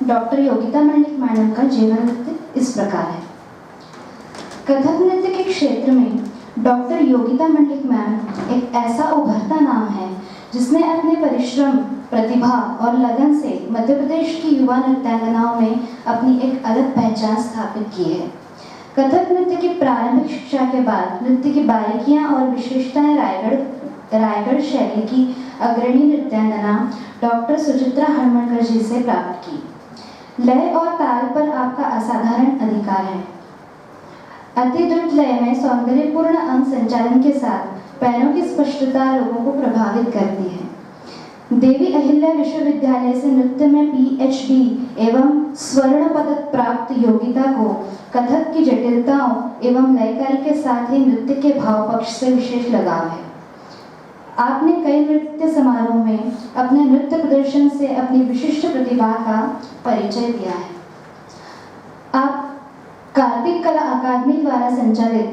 Doctor Yogita Mandlik madam का जीवन नृत्य इस प्रकार है। कथक नृत्य के क्षेत्र में डॉक्टर योगिता मंडलिक मैम एक ऐसा उभरता नाम है जिसने अपने परिश्रम, प्रतिभा और लगन से मध्य प्रदेश की युवा नृत्यांगनाओं में अपनी एक अलग पहचान स्थापित की है। कथक नृत्य की प्रारंभिक शिक्षा के बाद नृत्य की बारीकियां और विशेषताएं रायगढ़ शैली की अग्रणी नृत्यांगना डॉक्टर सुचित्रा हरमणकर जी से प्राप्त की। लय और ताल पर आपका असाधारण अधिकार है। अति द्रुत लय में सौंदर्यपूर्ण अंग संचालन के साथ पैरों की स्पष्टता लोगों को प्रभावित करती है। देवी अहिल्या विश्वविद्यालय से नृत्य में PhD एवं स्वर्ण पदक प्राप्त योगिता को कथक की जटिलताओं एवं लयकारी के साथ ही नृत्य के भाव पक्ष से विशेष लगाव है। आपने कई नृत्य समारोह में अपने नृत्य प्रदर्शन से अपनी विशिष्ट प्रतिभा का परिचय दिया है। आप कार्तिक कला अकादमी द्वारा संचालित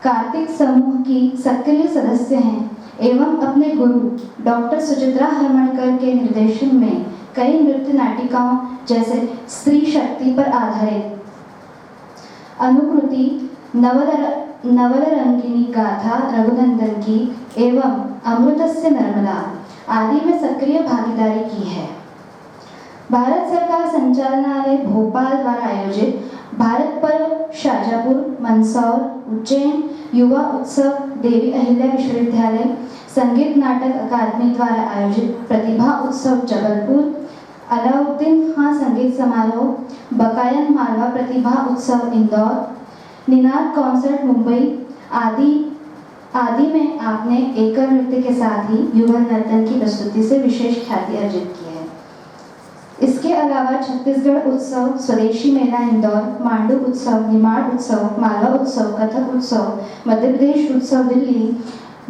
कार्तिक समूह की सक्रिय सदस्य हैं एवं अपने गुरु डॉक्टर सुचित्रा हरमणकर के निर्देशन में कई नृत्य नाटिकाओं जैसे स्त्री शक्ति पर आधारित अनुकृति, नवलरंगिनी गाथा रघुनंदन की एवं अमृतस्य नर्मदा आदि में सक्रिय भागीदारी की है। भारत सरकार संचालनालय भोपाल द्वारा आयोजित भारत पर्व, शाजापुर, मंदसौर, उज्जैन युवा उत्सव, देवी अहिल्या विश्वविद्यालय संगीत नाटक अकादमी द्वारा आयोजित प्रतिभा उत्सव जबलपुर, अलाउद्दीन खां संगीत समारोह, बकायन मालवा प्रतिभा उत्सव इंदौर, निनाद कॉन्सर्ट मुंबई आदि में आपने एकल नृत्य के साथ ही युगल नर्तन की प्रस्तुति से विशेष ख्याति अर्जित की है। इसके अलावा छत्तीसगढ़ उत्सव, स्वदेशी मेला इंदौर, मांडू उत्सव, निमाड़ उत्सव, मालवा उत्सव, कथक उत्सव, मध्य प्रदेश उत्सव दिल्ली,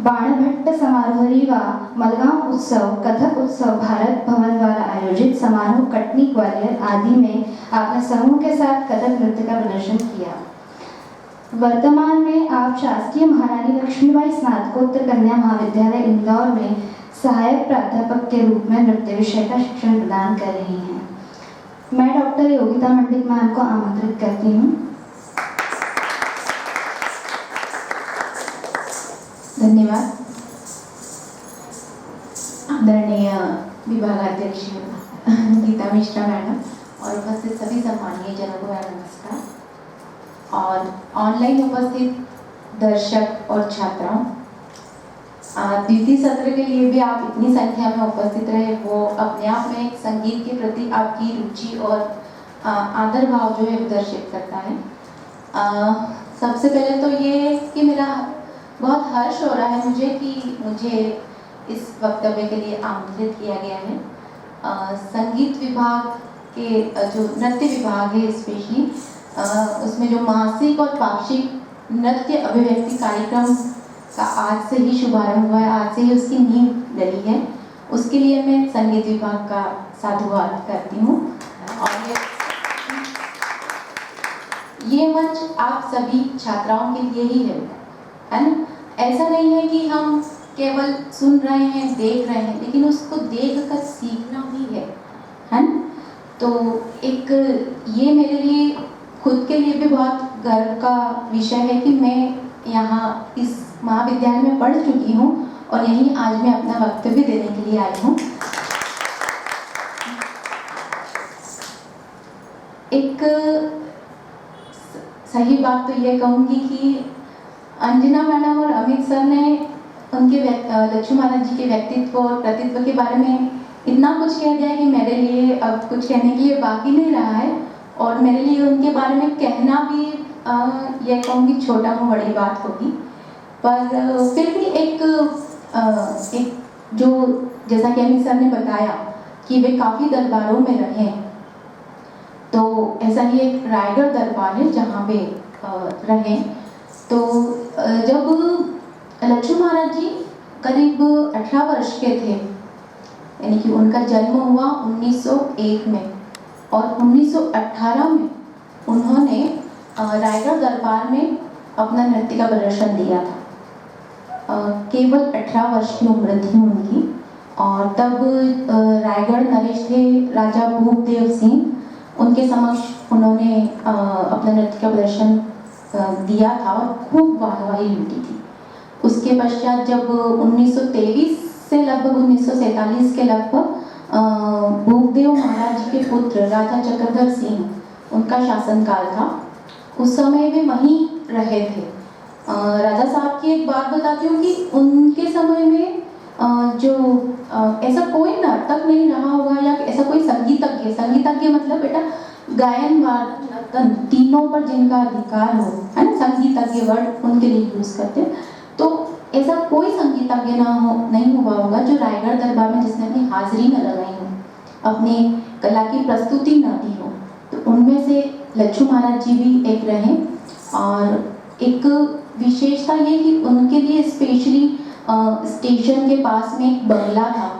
बाणभट्ट समारोह रीवा, मलगांव उत्सव, कथक उत्सव, भारत भवन द्वारा आयोजित समारोह कटनी ग्वालियर आदि में आपने समूह के साथ कथक नृत्य का प्रदर्शन किया। वर्तमान में आप शासकीय महारानी लक्ष्मीबाई स्नातकोत्तर कन्या महाविद्यालय इंदौर में सहायक प्राध्यापक के रूप में नृत्य विषय का शिक्षण प्रदान कर रही हैं। मैं डॉक्टर योगिता मंडलिक मैम को आमंत्रित करती हूँ। धन्यवाद। आदरणीय विभागाध्यक्ष गीता मिश्रा मैडम और उपस्थित सभी सम्मानीय जनों को नमस्कार। और ऑनलाइन उपस्थित दर्शक और छात्राओं, द्वितीय सत्र के लिए भी आप इतनी संख्या में उपस्थित रहे, वो अपने आप में एक संगीत के प्रति आपकी रुचि और आदर भाव जो है प्रदर्शित करता है। सबसे पहले तो ये कि मेरा बहुत हर्ष हो रहा है मुझे इस वक्तव्य के लिए आमंत्रित किया गया है। संगीत विभाग के जो नृत्य विभाग है स्पेशली उसमें जो मासिक और पाक्षिक नृत्य अभिव्यक्ति कार्यक्रम का आज से ही शुभारंभ हुआ है, आज से ही उसकी नींव डली है, उसके लिए मैं संगीत विभाग का साधुवाद करती हूँ। और ये मंच आप सभी छात्राओं के लिए ही है ना? ऐसा नहीं है कि हम केवल सुन रहे हैं, देख रहे हैं, लेकिन उसको देख कर सीखना भी है ना? तो एक ये मेरे लिए खुद के लिए भी बहुत गर्व का विषय है कि मैं यहाँ इस महाविद्यालय में पढ़ चुकी हूँ और यहीं आज मैं अपना वक्तव्य देने के लिए आई हूँ। एक सही बात तो ये कहूँगी कि अंजना मैडम और अमित सर ने उनके लक्ष्मी महाराज जी के व्यक्तित्व और प्रतित्व के बारे में इतना कुछ कह दिया कि मेरे लिए अब कुछ कहने के लिए बाकी नहीं रहा है। और मेरे लिए उनके बारे में कहना भी यह कहूँगी छोटा मुँह बड़ी बात होगी, पर फिर भी एक जो जैसा कि अमित सर ने बताया कि वे काफ़ी दरबारों में रहे, तो ऐसा ही एक रायगढ़ दरबार है जहाँ वे रहे। तो जब लक्ष्मी महाराज जी करीब 18 वर्ष के थे, यानी कि उनका जन्म हुआ 1901 में और 1918 में उन्होंने रायगढ़ दरबार में अपना नृत्य का प्रदर्शन दिया था। केवल 18 वर्ष की उम्र थी उनकी और तब रायगढ़ नरेश थे राजा भूपदेव सिंह उनके समक्ष उन्होंने अपना नृत्य का प्रदर्शन दिया था और खूब वाहवाही लूटी थी। उसके पश्चात जब 1923 से लगभग 1947 के लगभग भूपदेव महाराज जी के पुत्र राजा चक्रधर सिंह उनका शासनकाल था, उस समय वे वहीं रहे थे। राजा साहब की एक बात बताती हूँ कि उनके समय में जो ऐसा कोई नर्तक नहीं रहा होगा या ऐसा कोई संगीतज्ञ मतलब बेटा गायन वादन तीनों पर जिनका अधिकार हो, है ना, संगीतज्ञ वर्ड उनके लिए यूज करते हैं। तो ऐसा कोई संगीतज्ञ नहीं हुआ होगा जो रायगढ़ दरबार में जिसने अपनी हाजिरी न लगाई हो, अपनी कला की प्रस्तुति न दी हो। तो उनमें से लच्छू महाराज जी भी एक रहे। और एक विशेषता ये कि उनके लिए स्पेशली स्टेशन के पास में एक बंगला था,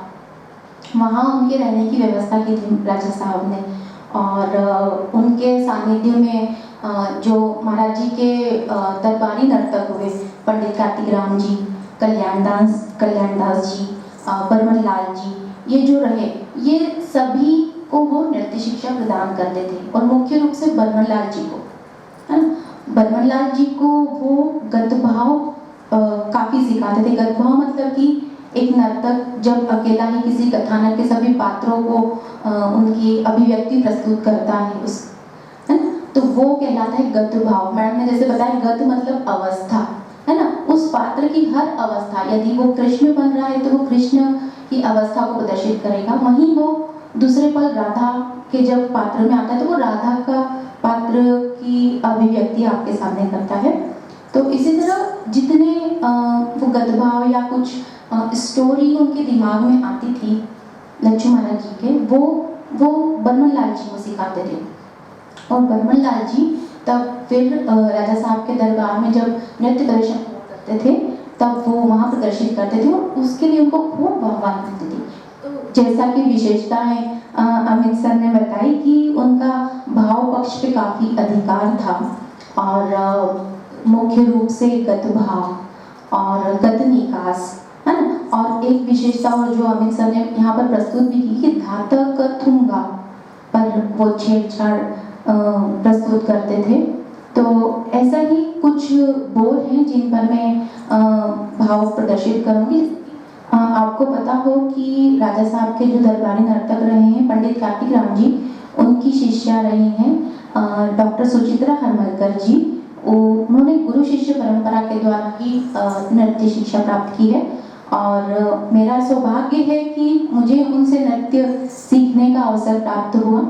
वहाँ उनके रहने की व्यवस्था की थी राजा साहब ने। और उनके सानिध्य में जो महाराज जी के दरबारी नर्तक हुए, पंडित कार्तिक राम जी, कल्याण दास जी, बर्मन लाल जी, ये जो रहे, ये सभी को वो नृत्य शिक्षा प्रदान करते थे। और मुख्य रूप से बर्मन लाल जी को, है ना, बर्मन लाल जी को वो गतभाव काफ़ी सिखाते थे। गतभाव मतलब कि एक नर्तक जब अकेला ही किसी कथानक के सभी पात्रों को उनकी अभिव्यक्ति प्रस्तुत करता है, उस, है ना, तो वो कहलाता है गत भाव। मैडम ने जैसे बताया, गत मतलब अवस्था, है ना, उस पात्र की हर अवस्था, यदि वो कृष्ण बन रहा है तो वो कृष्ण की अवस्था को प्रदर्शित करेगा, वहीं वो दूसरे पल राधा के जब पात्र में आता है तो वो राधा का पात्र की अभिव्यक्ति आपके सामने करता है। तो इसी तरह जितने वो गतभाव या कुछ स्टोरी उनके दिमाग में आती थी लच्छू महाराज जी के, वो बर्मन लाल जी को सिखाते थे। और बर्मन लाल जी तब फिर राजा साहब के दरबार में जब नृत्य प्रदर्शन करते थे तब वो वहाँ प्रदर्शित करते थे और उसके लिए उनको खूब वाहवाही मिलती थी। तो जैसा कि विशेषताएं अमित सर ने बताई कि उनका भाव पक्ष पे काफ़ी अधिकार था और मुख्य रूप से गत भाव और गत निकास, है ना। और एक विशेषता और जो अमित सर ने यहाँ पर प्रस्तुत भी की कि धातक थुंगा पर वो छेड़छाड़ प्रस्तुत करते थे। तो ऐसा ही कुछ बोल हैं जिन पर मैं भाव प्रदर्शित करूँगी। आपको पता हो कि राजा साहब के जो दरबारी नर्तक रहे हैं पंडित कार्तिक राम जी, उनकी शिष्या रही हैं डॉक्टर सुचित्रा हरमलकर जी। उन्होंने गुरु शिष्य परंपरा के द्वारा ही नृत्य शिक्षा प्राप्त की है और मेरा सौभाग्य है कि मुझे उनसे नृत्य सीखने का अवसर प्राप्त हुआ।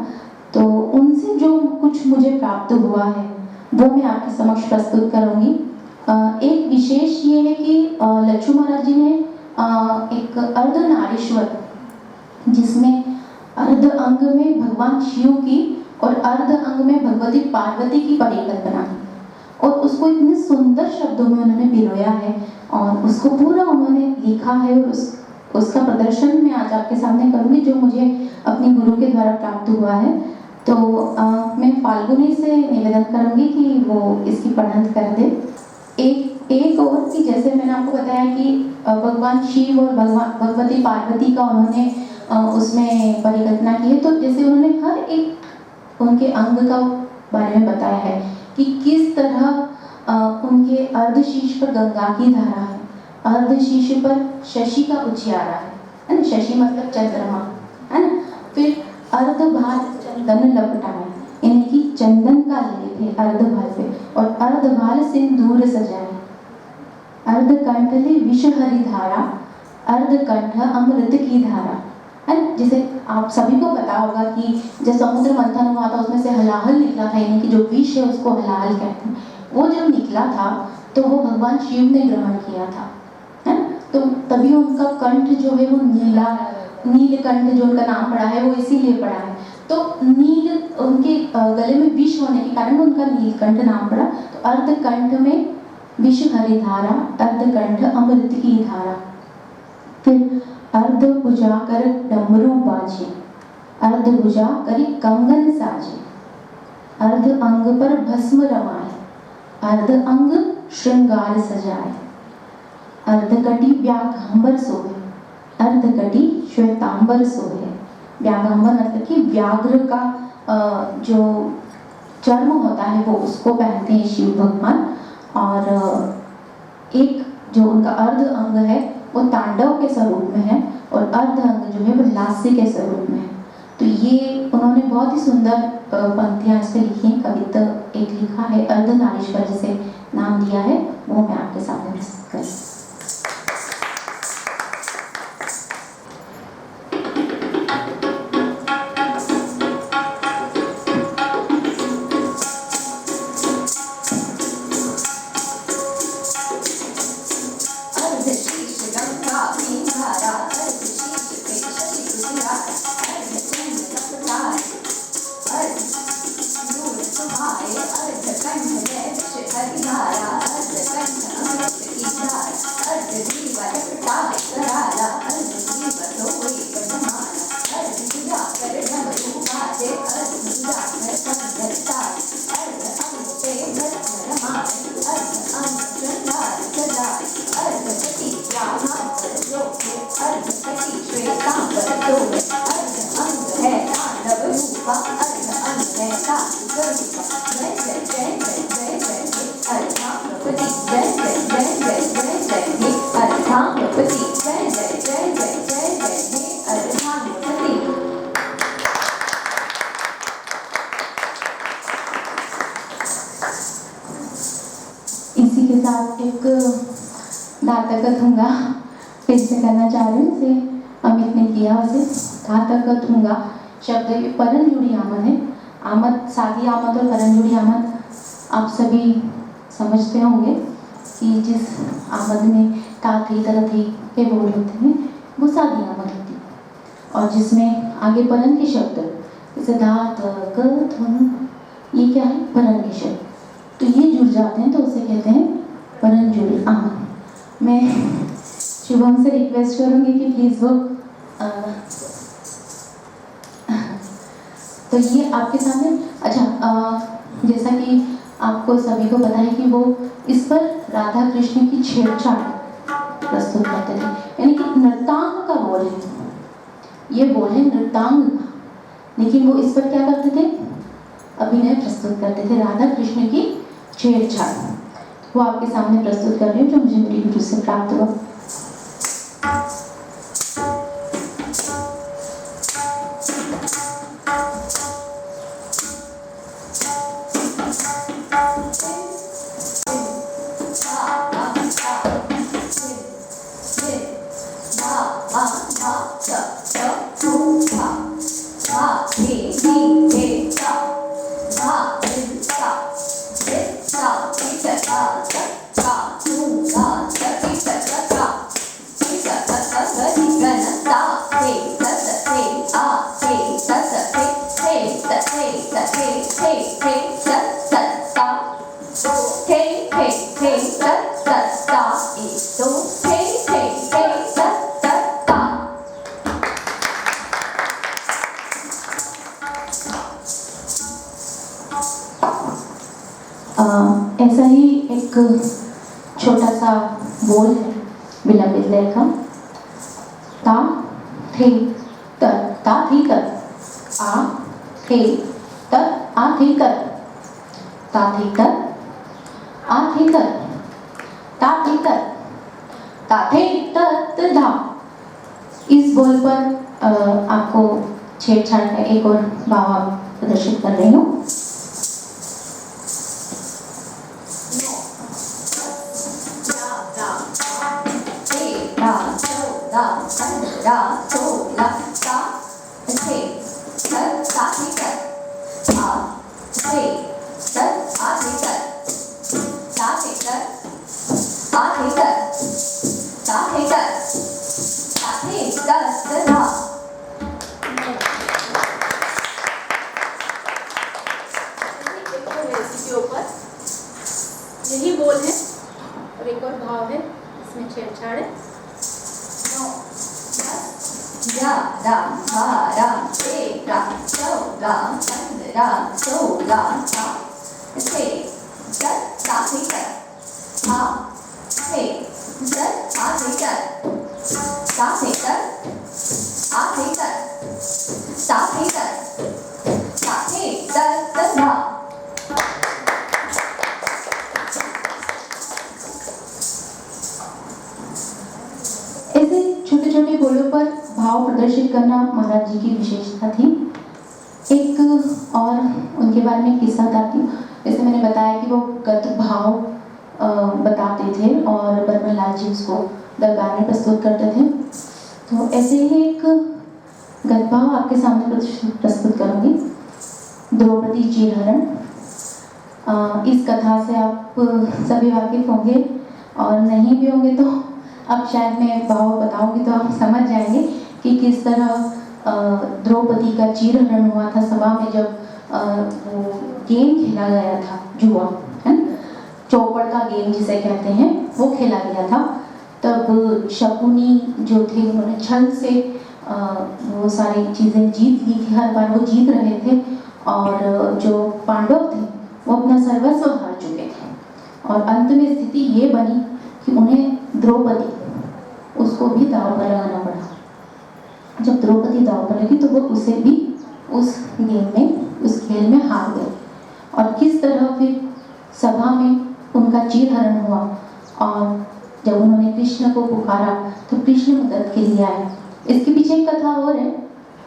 तो उनसे जो कुछ मुझे प्राप्त हुआ है वो मैं आपके समक्ष प्रस्तुत करूँगी। एक विशेष ये है कि लच्छू महाराज जी ने एक अर्धनारीश्वर, जिसमें अर्ध अंग में भगवान शिव की और अर्ध अंग में भगवती पार्वती की परिकल्पना की और उसको इतने सुंदर शब्दों में उन्होंने पिरोया है और उसको पूरा उन्होंने लिखा है और उसका प्रदर्शन मैं आज आपके सामने करूँगी जो मुझे अपने गुरु के द्वारा प्राप्त हुआ है। तो मैं फाल्गुनी से निवेदन करूँगी कि वो इसकी पढ़ंत कर दे। एक और कि जैसे मैंने आपको बताया कि भगवान शिव और भगवती पार्वती का उन्होंने उसमें परिकल्पना की है, तो जैसे उन्होंने हर एक उनके अंग का बारे में बताया है कि किस तरह उनके अर्धशीर्ष पर गंगा की धारा है, अर्धशीर्ष पर शशि का उजियारा है ना, शशि मतलब चंद्रमा, है ना। फिर अर्धभाल चंदन लपटाए, यानी कि चंदन का लेप है अर्धभाल पे, और अर्धभाल सिंदूर सजाए, अर्धकंठ ले विष हरि धारा, अर्धकंठ अमृत की धारा, है ना। जैसे आप सभी को पता होगा कि जब समुद्र मंथन हुआ था उसमें से हलाहल निकला था, यानी कि जो विष है उसको हलाहल कहते हैं। वो जब निकला था तो वो भगवान शिव ने ग्रहण किया था, है ना। तो तभी उनका कंठ जो है वो नीलकंठ जो उनका नाम पड़ा है वो इसीलिए पड़ा है। तो नील उनके गले में विष होने के कारण उनका नीलकंठ नाम पड़ा। तो अर्धकंठ में विष हरि धारा, अर्धकंठ अमृत की धारा। फिर अर्ध भुजा कर डमरू बाजे, अर्ध भुजा करी कंगन साजे, अर्ध अंग पर भस्म रमाए, अर्ध अंग श्रृंगार सजाए, अर्ध कटी व्याघंबर सोहे, अर्ध कटी श्वेतांबर सोहे, व्यागंबर मतलब कि व्याघ्र का जो चर्म होता है वो उसको पहनते हैं शिव भगवान। और एक जो उनका अर्ध अंग है वो तांडव के स्वरूप में है और अर्ध अंग जो है वो लास्य के स्वरूप में है। तो ये उन्होंने बहुत ही सुंदर पंक्तियां इस पे लिखी हैं। कविता एक लिखा है अर्धनारीश्वर जिसे नाम दिया है, वो मैं आपके सामने प्रस्तुत करूँ। इसी के साथ एक धातक थुंगा फिर से करना चाह रही हूँ, जैसे अमित ने किया उसे। धातक थुंगा शब्द की परन जुड़ी आमद है। आमद, सादी आमद और परन जुड़ी आमद आप सभी समझते होंगे कि जिस आमद में ता थी तरह थी के बोल होते हैं वो सादी आमद होती है, और जिसमें आगे परन के शब्द जैसे धातक थुंग, ये क्या है, परन के शब्द, तो ये जुड़ जाते हैं तो उसे कहते हैं परन जुड़ी आमद। मैं शुभम से रिक्वेस्ट करूंगी कि प्लीज वो तो ये आपके सामने, अच्छा जैसा कि आपको सभी को पता है कि वो इस पर राधा कृष्ण की छेड़छाड़ प्रस्तुत करते थे, यानी कि नृत्यांग का बोल है, ये बोल है नृत्यांग का, लेकिन वो इस पर क्या करते थे, अभिनय प्रस्तुत करते थे, राधा कृष्ण की छेड़छाड़। वो आपके सामने प्रस्तुत कर रही हूँ जो मुझे मेरी गुरु से प्राप्त हुआ। ऐसा ही एक छोटा सा बोल है विलंबित लय का, ता थे तर, ता थी तर, आ थे तर, आ थी तर, ता थी तर, आ थी तर, ता थी तर, ता थे तर धा। इस बोल पर आपको छेड़छाड़ का एक और भाव प्रदर्शित कर रही हूँ। यही बोल है और एक और भाव है, इसमें छेड़छाड़ है। या रा मा रा ए रा चौ रा चंद रा चौ रा ता से दर ता से कर आ से दर आ से कर ता से कर आ से कर साथे तर धा। ऐसे छोटे छोटे बोलों पर भाव प्रदर्शित करना महाराज जी की विशेषता थी। एक और उनके बारे में किस्सा बताती हूँ। जैसे मैंने बताया कि वो गत भाव बताते थे और बरमन लाल जी उसको दरबार में प्रस्तुत करते थे। तो ऐसे ही एक गत भाव आपके सामने प्रस्तुत करूँगी। द्रौपदी चीरहरण। इस कथा से आप सभी वाकिफ होंगे और नहीं भी होंगे तो अब शायद मैं भाव बताऊंगी तो आप समझ जाएंगे कि किस तरह द्रौपदी का चीरहरण हुआ था सभा में जब वो गेम खेला गया था, जुआ है ना, चौपड़ का गेम जिसे कहते हैं, वो खेला गया था। तब शकुनी जो थे उन्होंने छल से वो सारी चीज़ें जीत ली थी, हर बार वो जीत रहे थे और जो पांडव थे वो अपना सर्वस्व हार चुके थे और अंत में स्थिति ये बनी कि उन्हें द्रौपदी उसको भी दांव पर लगाना पड़ा। जब द्रौपदी दांव पर लगी तो वो उसे भी उस गेम में, उस खेल में हार गए और किस तरह फिर सभा में उनका चीरहरण हुआ और जब उन्होंने कृष्ण को पुकारा तो कृष्ण मदद के लिए आए। इसके पीछे एक कथा और है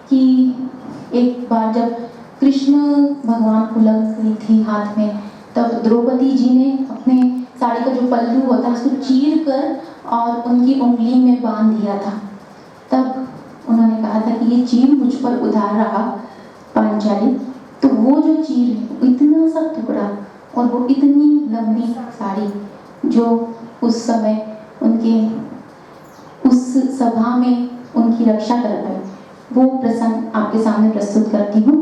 कि एक बार जब कृष्ण भगवान को लग गई थी हाथ में, तब द्रौपदी जी ने अपने साड़ी का जो पल्लू होता है उसको चीर कर और उनकी उंगली में बांध दिया था। तब उन्होंने कहा था कि ये चीर मुझ पर उधार रहा पांचाली। तो वो जो चीर है इतना सा टुकड़ा और वो इतनी लंबी साड़ी जो उस समय उनके उस सभा में उनकी रक्षा कर पाई, वो प्रसंग आपके सामने प्रस्तुत करती हूँ।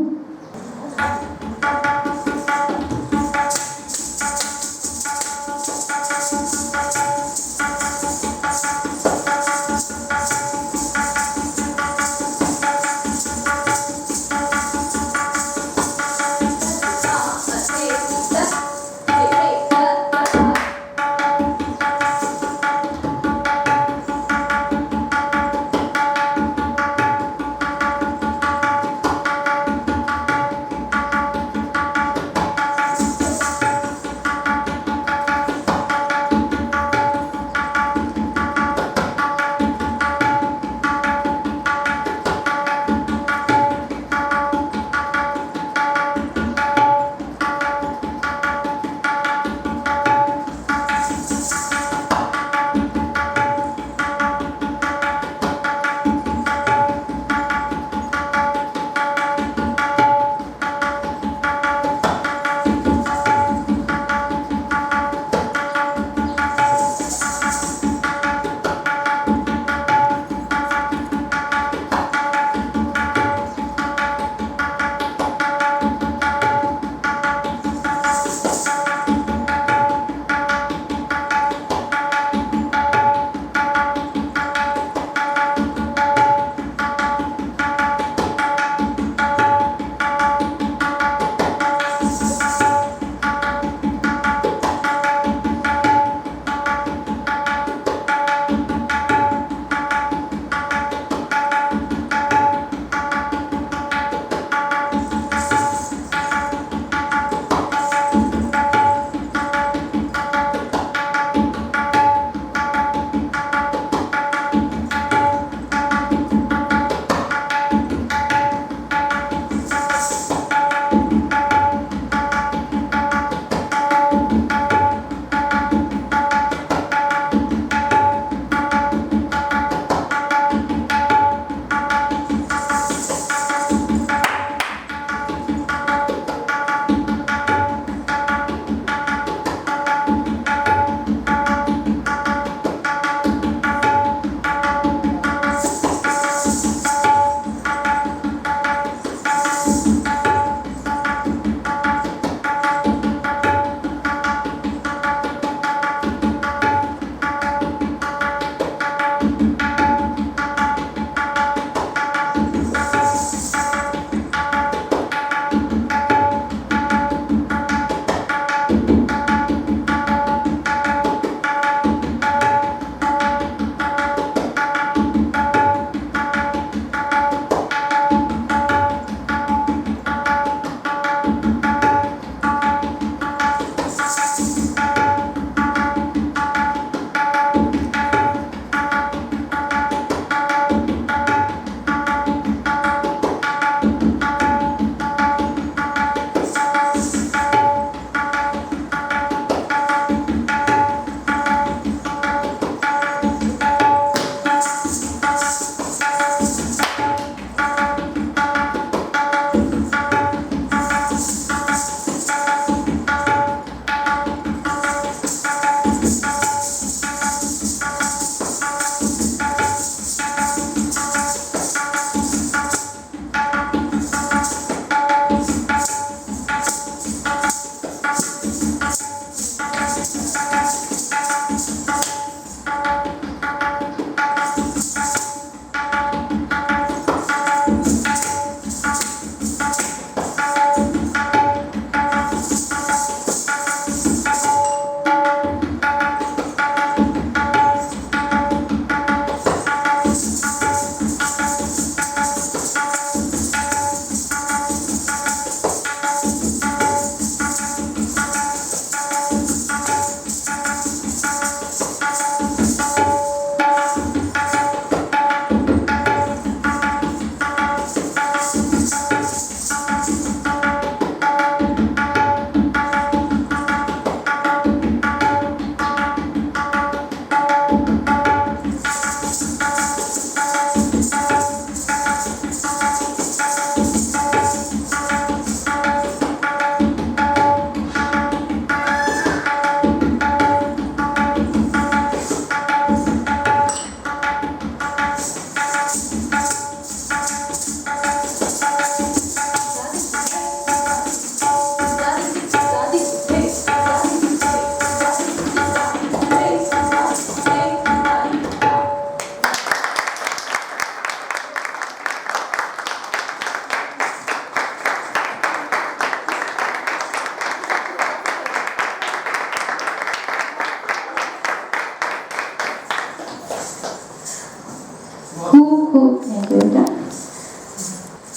खूब थैंक यू बेटा,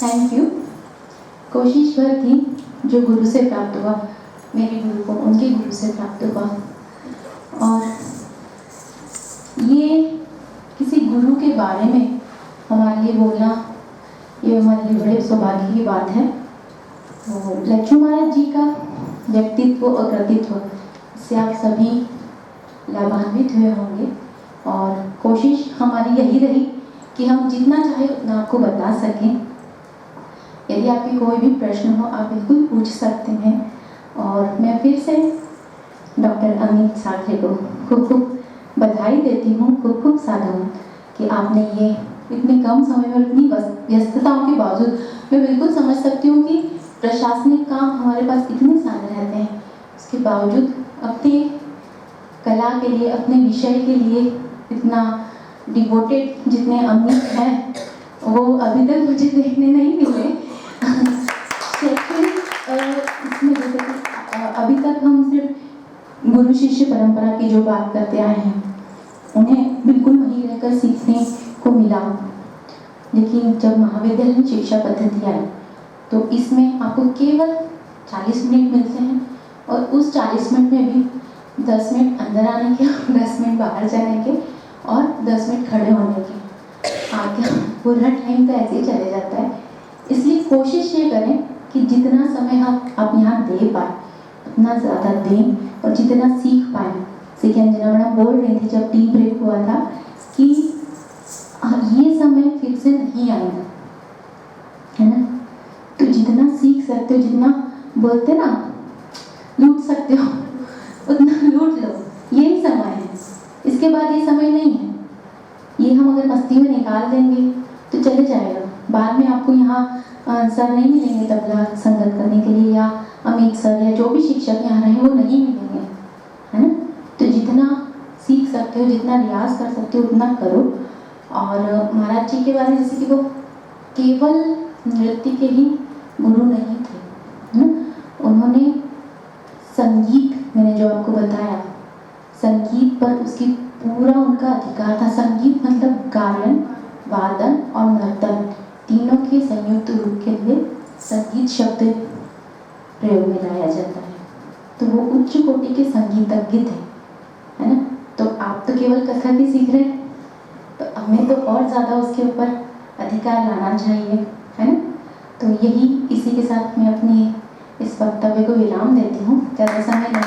थैंक यू। कोशिश वह थी जो गुरु से प्राप्त हुआ, मेरे गुरु को उनके गुरु से प्राप्त हुआ। और ये किसी गुरु के बारे में हमारे लिए बोलना, ये हमारे लिए बड़े सौभाग्य की बात है। तो लक्ष्मी महाराज जी का व्यक्तित्व और कृतित्व इससे आप सभी लाभान्वित हुए होंगे, और कोशिश हमारी यही रही कि हम जितना चाहे उतना आपको बता सकें। यदि आपके कोई भी प्रश्न हो आप बिल्कुल पूछ सकते हैं। और मैं फिर से डॉक्टर अमित साखरे को खूब खूब बधाई देती हूँ, खूब खूब साधुवाद कि आपने ये इतने कम समय में इतनी व्यस्तताओं के बावजूद, मैं बिल्कुल समझ सकती हूँ कि प्रशासनिक काम हमारे पास इतने सारे रहते हैं, उसके बावजूद अपने कला के लिए, अपने विषय के लिए इतना डिवोटेड जितने अमित हैं वो अभी तक मुझे देखने नहीं मिले। इसमें जैसे कि अभी तक हम सिर्फ गुरु शिष्य परंपरा की जो बात करते आए हैं उन्हें बिल्कुल वहीं रहकर सीखने को मिला, लेकिन जब महाविद्यालय शिक्षा पद्धति आई तो इसमें आपको केवल 40 मिनट मिलते हैं, और उस 40 मिनट में भी 10 मिनट अंदर आने के, 10 मिनट बाहर जाने के और 10 मिनट खड़े होने के। आगे पूरा टाइम तो ऐसे ही चले जाता है। इसलिए कोशिश ये करें कि जितना समय आप यहाँ दे पाए उतना ज़्यादा दें, और जितना सीख पाए। जैसे अंजना मैडम बोल रही थी जब टी ब्रेक हुआ था कि ये समय फिर से नहीं आएगा, है ना। तो जितना सीख सकते हो, जितना बोलते ना लूट सकते हो उतना लूट लो, यही समय है। इसके बाद ये समय नहीं है। ये हम अगर मस्ती में निकाल देंगे तो चले जाएगा। बाद में आपको यहाँ सर नहीं मिलेंगे तबला संगत करने के लिए, या अमित सर या जो भी शिक्षक यहाँ रहे वो नहीं मिलेंगे, है ना। तो जितना सीख सकते हो, जितना रियाज कर सकते हो उतना करो। और महाराज जी के बारे में जैसे कि वो केवल नृत्य के ही गुरु नहीं थे, है ना। उन्होंने संगीत, मैंने जो आपको बताया, संगीत पर उसकी पूरा उनका अधिकार था। संगीत मतलब गायन, वादन और नर्तन तीनों के संयुक्त रूप के लिए संगीत शब्द प्रयोग में लाया जाता है। तो वो उच्च कोटि के संगीतज्ञ थे, है ना। तो आप तो केवल कथक ही सीख रहे हैं, तो हमें तो और ज़्यादा उसके ऊपर अधिकार लाना चाहिए, है ना। तो यही, इसी के साथ मैं अपनी इस वक्तव्य को विराम देती हूँ। ज़्यादा समय नहीं